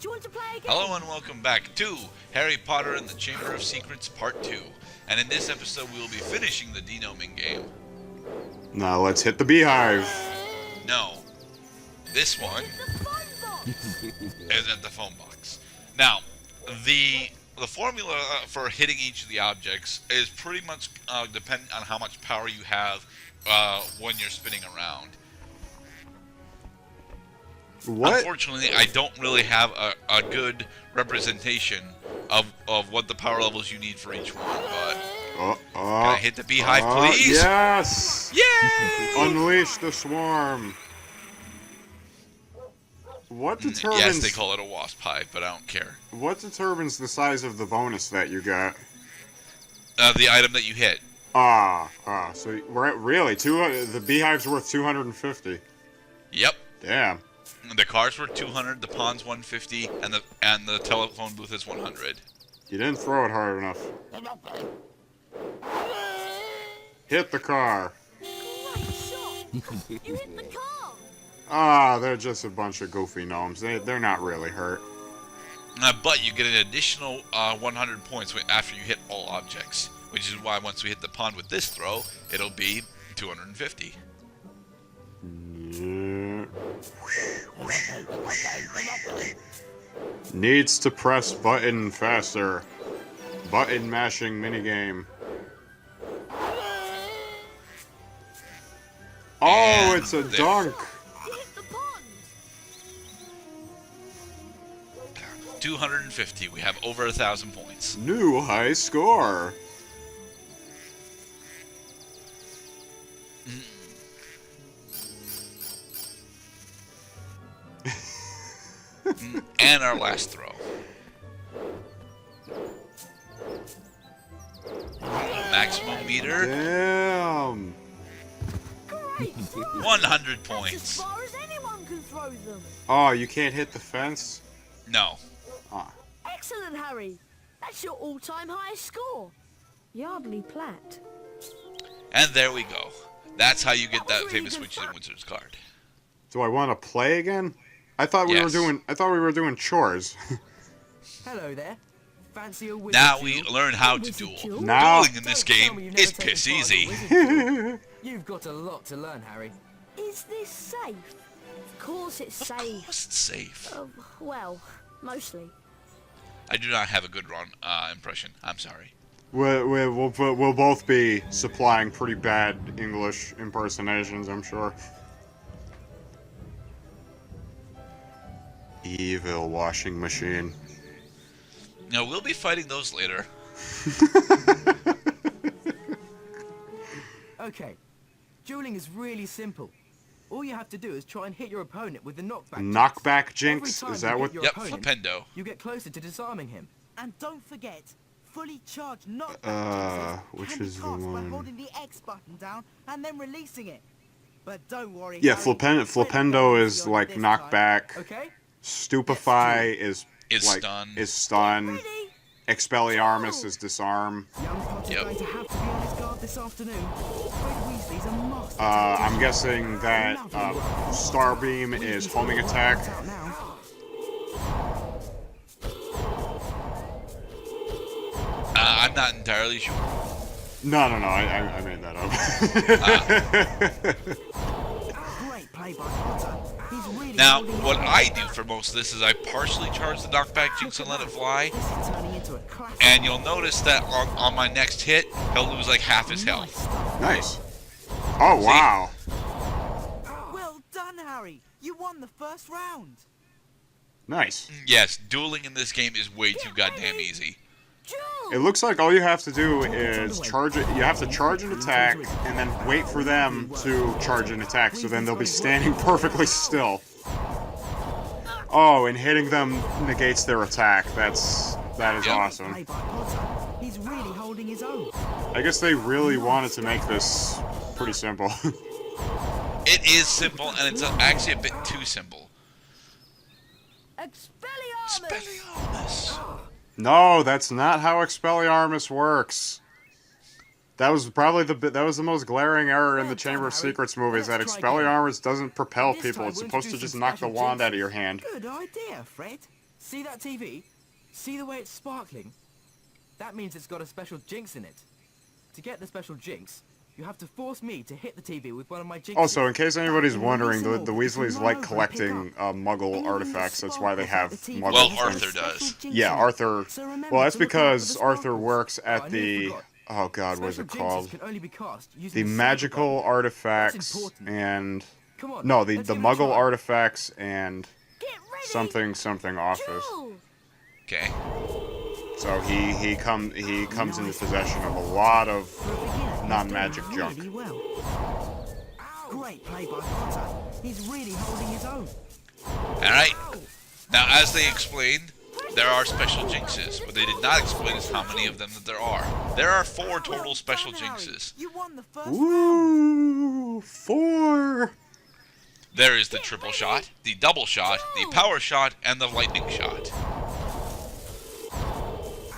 Do you want to play again? Hello and welcome back to Harry Potter and the Chamber of Secrets Part 2. And in this episode we will be finishing the denoming game. Now let's hit the beehive. No. This one The fun box. is at the phone box. Now, the formula for hitting each of the objects is pretty much dependent on how much power you have when you're spinning around. What? Unfortunately, I don't really have a good representation of what the power levels you need for each one, but can I hit the beehive, please? Yes! Yay! Unleash the swarm. What determines... Yes, they call it a wasp hive, but I don't care. What determines the size of the bonus that you got? The item that you hit. So we're at really the beehive's worth 250. Yep. Damn. The car's worth 200, the pawn's 150, and the telephone booth is 100. You didn't throw it hard enough. Hit the car. Great shot. You hit the car. They're just a bunch of goofy gnomes. They're not really hurt. But you get an additional 100 points after you hit all objects, which is why once we hit the pawn with this throw, it'll be 250. Needs to press button faster. Button mashing minigame. Oh, it's a dunk. You hit the pond. 250. We have over 1,000 points. New high score. And our last throw. Maximum meter, Damn. Great throw. 100 That's as points. far as anyone can throw them. Oh, you can't hit the fence? No. Excellent, Harry. That's your all-time highest score. Yardley Platt. And there we go. That's how you get That that was really famous good Witches and fun. Wizards card. Do I want to play again? I thought we Yes. were doing chores. Hello there. Fancy a wizard Now duel? we learn how to Wizard duel. duel? Now- Dueling in this Don't tell game me you've never is taken piss part in a easy. wizard duel. You've got a lot to learn, Harry. Is this safe? Of course it's Of safe. course it's safe. Well, mostly. I do not have a good Ron impression. I'm sorry. We'll both be supplying pretty bad English impersonations, I'm sure. Evil washing machine. No, we'll be fighting those later. Okay. Dueling is really simple. All you have to do is try and hit your opponent with the knockback. Knockback Jinx. jinx? Every Is time that you what... hit your Yep, opponent, Flipendo. you get closer to disarming him. And don't forget, fully charged knockback which can be is the cast by one? holding the X button down and then releasing it. But don't worry. Yeah, Harry, Flipendo we'll is go like this time. knockback. Okay? Stupefy is Is like stun. is stun. Ready? Expelliarmus is disarm. Young Potter's Yep. going to have to be on his guard this afternoon. Fred Weasley's a master. I'm guessing that Starbeam is homing attack. Out now. I'm not entirely sure. No, I made that up. Great play by Potter. He's really Now, holding his what own. I do for most of this is I partially charge the knockback jinx and let it fly. This is turning into a classic. And you'll notice that on my next hit, he'll lose like half his health. Nice. Oh, wow. Well done, Harry. You won the first round. Nice. Yes, dueling in this game is way too goddamn easy. Duel. It looks like all you have to do is charge it. You have to charge an attack and then wait for them to charge an attack, so then they'll be standing perfectly still. Oh, and hitting them negates their attack. That is Yep. awesome. Play by Potter. He's really holding his own. I guess they really wanted to make this pretty simple. It is simple, and it's actually a bit too simple. Expelliarmus. Expelliarmus. No, that's not how Expelliarmus works. That was probably the most glaring error in the Chamber of Secrets movies, that Expelliarmus doesn't propel people. It's supposed to just knock the wand out of your hand. Good idea, Fred. See that TV? See the way it's sparkling? That means it's got a special jinx in it. To get the special jinx, you have to force me to hit the TV with one of my jinxes. Also, in case anybody's wondering, the Weasleys like collecting Muggle artifacts. That's why they have Muggle Well, things. Arthur does. Yeah, Arthur. Well, that's because Arthur works I at nearly the... forgot. Oh god, what is it Special called? jinxes can only be cast using The a silver magical button. artifacts important. and... Come on, No, the let's give it a Muggle try. artifacts and Get ready. something office. Jewel. Okay. So he comes into possession of a lot of non-magic junk. Really well. Great play by Potter. He's really holding his own. Alright. Now, as they explained, there are special jinxes. What they did not explain is how many of them that there are. There are 4 total special Done, Harry. jinxes. You won the first round. Ooh, 4. There is the triple shot, the double shot, the power shot, and the lightning shot.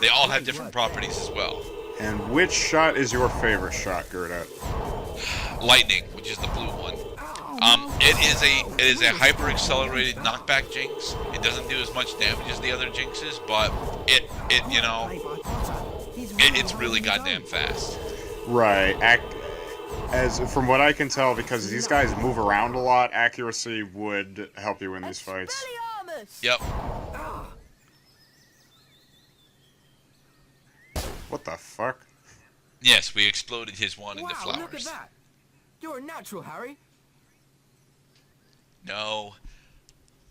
They all have different properties as well. And which shot is your favorite shot, Gerda? Lightning, which is the blue one. It is a hyper accelerated knockback jinx. It doesn't do as much damage as the other jinxes, but it you know, Play by Potter. He's it's really holding his goddamn own. fast. Right. As from what I can tell, because these guys move around a lot, accuracy would help you in these fights. Expelliarmus. Yep. What the fuck? Yes, we exploded his one into Wow, look at flowers. that. You're a natural, Harry. No.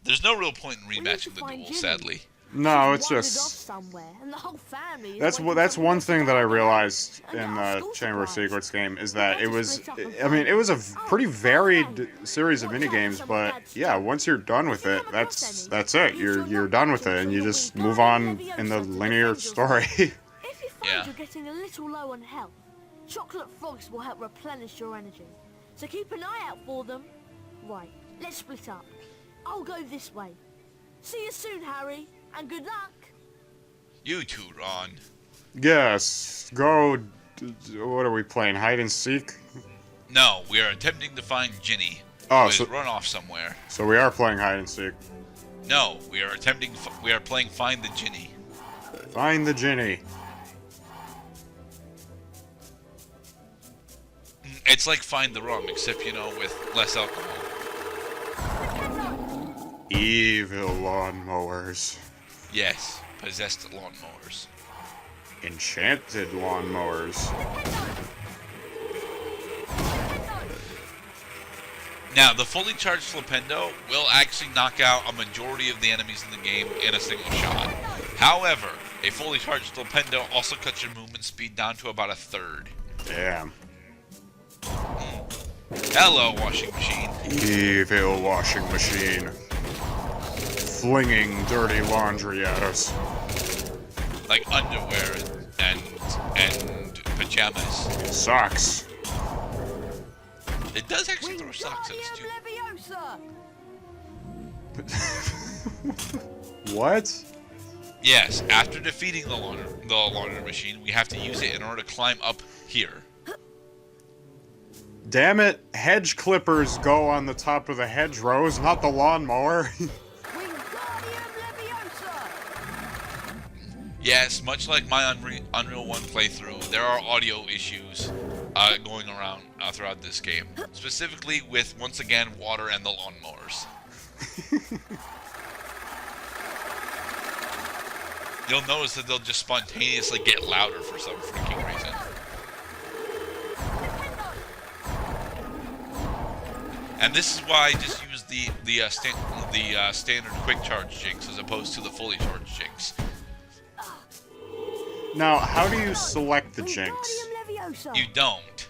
There's no real point in need to rematching the find duel, Ginny. sadly. No, it's Wandered off just somewhere, and the whole family is that's waiting that's for one us to thing that I come. realized And in our the school Chamber of supplies. Secrets game is that it We'll was, just split up and I mean, it was a find. pretty Oh, varied okay. series of mini games, but yeah, once you're done with it, that's it. You're done with it, and you just move on in the linear story. If you find Yeah. you're getting a little low on health, chocolate frogs will help replenish your energy. So keep an eye out for them. Right, let's split up. I'll go this way. See you soon, Harry, and good luck. You too, Ron. Yes, go. What are we playing? Hide and seek? No, we are attempting to find Ginny. Oh, who has so- run off somewhere. So we are playing hide and seek. No, we are playing Find the Ginny. Find the Ginny. It's like Find the Rum, except, you know, with less alcohol. Evil lawnmowers. Yes, possessed lawnmowers. Enchanted lawnmowers. Now, the fully charged Flipendo will actually knock out a majority of the enemies in the game in a single shot. However, a fully charged Flipendo also cuts your movement speed down to about a third. Damn. Hello, washing machine. Evil washing machine. Flinging dirty laundry at us. Like underwear and pajamas. Socks. It does actually throw socks at us, too. Leviosa! What? Yes, after defeating the laundry machine, we have to use it in order to climb up here. Damn it, hedge clippers go on the top of the hedgerows, not the lawnmower. Wingardium Leviosa! Yes, much like my Unreal 1 playthrough, there are audio issues going around throughout this game. Specifically with, once again, water and the lawnmowers. You'll notice that they'll just spontaneously get louder for some freaking reason. And this is why I just use the standard quick charge jinx as opposed to the fully charged jinx. Now, how do you select the jinx? Wingardium Leviosa! You don't.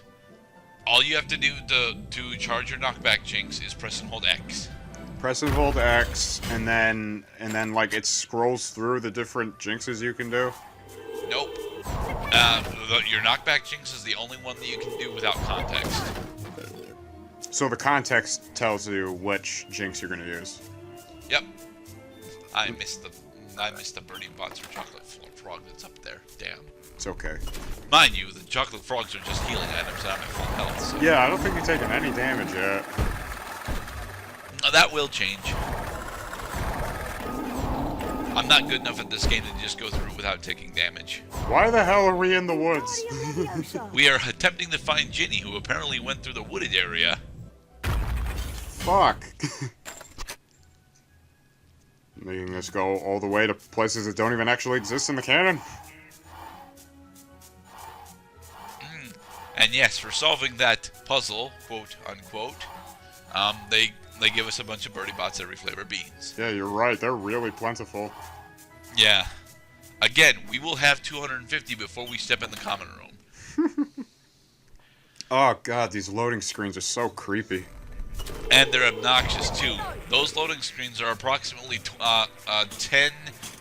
All you have to do to charge your knockback jinx is press and hold X. Press and hold X, and then like it scrolls through the different jinxes you can do. Nope. Your knockback jinx is the only one that you can do without context. So the context tells you which jinx you're gonna use. Yep. I missed the birdie bots or chocolate frog that's up there. Damn. It's okay. Mind you, the chocolate frogs are just healing items and I'm at full health. So. Yeah, I don't think you've taken any damage yet. That will change. I'm not good enough at this game to just go through without taking damage. Why the hell are we in the woods? Wingardium Leviosa. We are attempting to find Ginny, who apparently went through the wooded area. Fuck. Making us go all the way to places that don't even actually exist in the canon? And yes, for solving that puzzle, quote unquote, they give us a bunch of birdie bots every flavor beans. Yeah, you're right. They're really plentiful. Yeah. Again, we will have 250 before we step in the common room. Oh god, these loading screens are so creepy. And they're obnoxious too. Those loading screens are approximately 10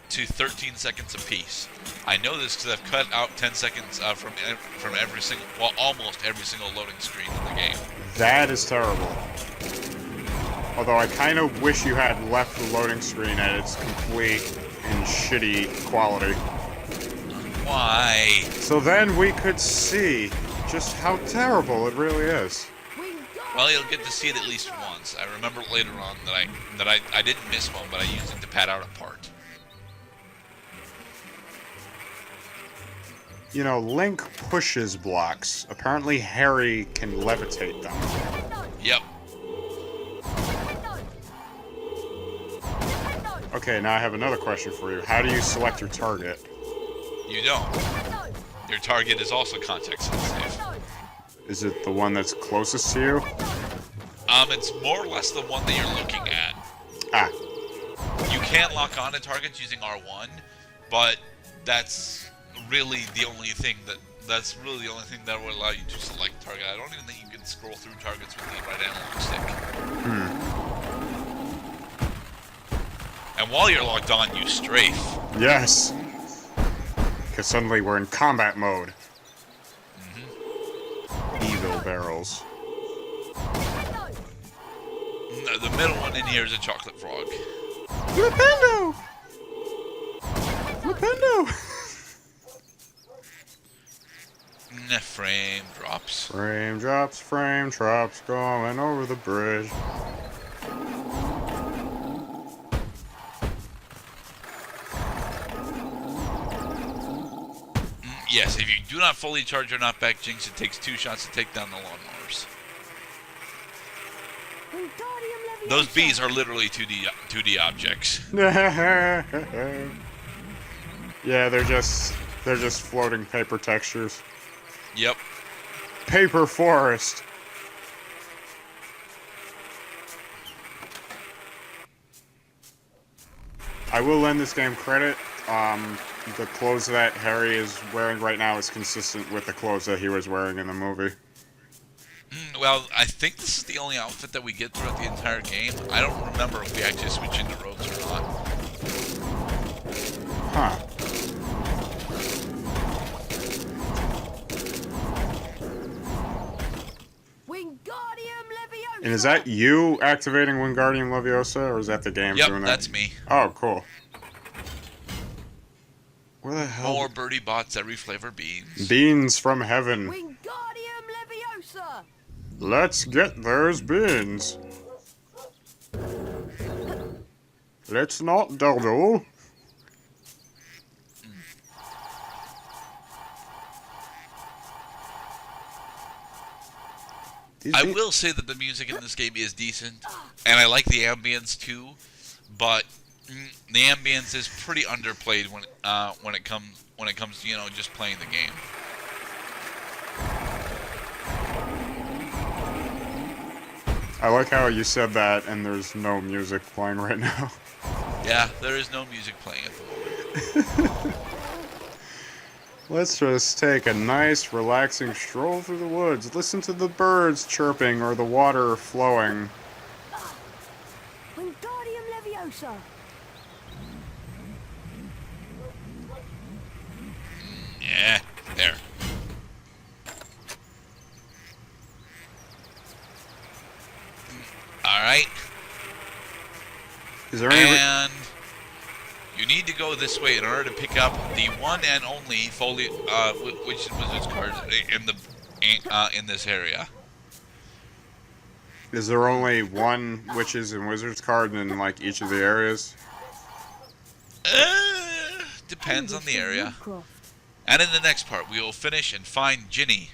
to 13 seconds apiece. I know this because I've cut out 10 seconds from every single, well, almost every single loading screen in the game. That is terrible. Although I kind of wish you had left the loading screen at its complete and shitty quality. Why? So then we could see just how terrible it really is. Well, you'll get to see it at least once. I remember later on that I didn't miss one, but I used it to pad out a part. You know, Link pushes blocks. Apparently Harry can levitate them. Yep. Okay, now I have another question for you. How do you select your target? You don't. Your target is also context sensitive. Is it the one that's closest to you? It's more or less the one that you're looking at. Ah. You can lock on to targets using R1, but that's really the only thing that will allow you to select target. I don't even think you can scroll through targets with the right analog stick. And while you're locked on, you strafe. Yes. Because suddenly we're in combat mode. Evil barrels. The middle one in here is a chocolate frog. Flipendo! Flipendo! Frame drops. Frame drops, going over the bridge. Yes, if you do not fully charge your knockback Jinx, it takes 2 shots to take down the lawnmowers. Wingardium Leviosa. Those bees are literally 2D objects. Yeah, they're just floating paper textures. Yep. Paper forest. I will lend this game credit. The clothes that Harry is wearing right now is consistent with the clothes that he was wearing in the movie. Well, I think this is the only outfit that we get throughout the entire game. I don't remember if we actually switch into robes or not. Huh. Wingardium Leviosa. And is that you activating Wingardium Leviosa, or is that the game Yep, doing that? that's me. Oh, cool. Where the hell? More birdie bots, every flavor beans. Beans from heaven. Wingardium Leviosa. Let's get those beans. Let's not dawdle. I will say that the music in this game is decent, and I like the ambience too, but the ambience is pretty underplayed when it comes to, you know, just playing the game. I like how you said that and there's no music playing right now. Yeah, there is no music playing at the moment. Let's just take a nice, relaxing stroll through the woods. Listen to the birds chirping or the water flowing. Wingardium Leviosa. Yeah, there. Alright. Is there any... And you need to go this way in order to pick up the one and only folio, which wizard's card in this area. Is there only one Witches and Wizards card in, like, each of the areas? Depends on the area. And in the next part, we will finish and find Ginny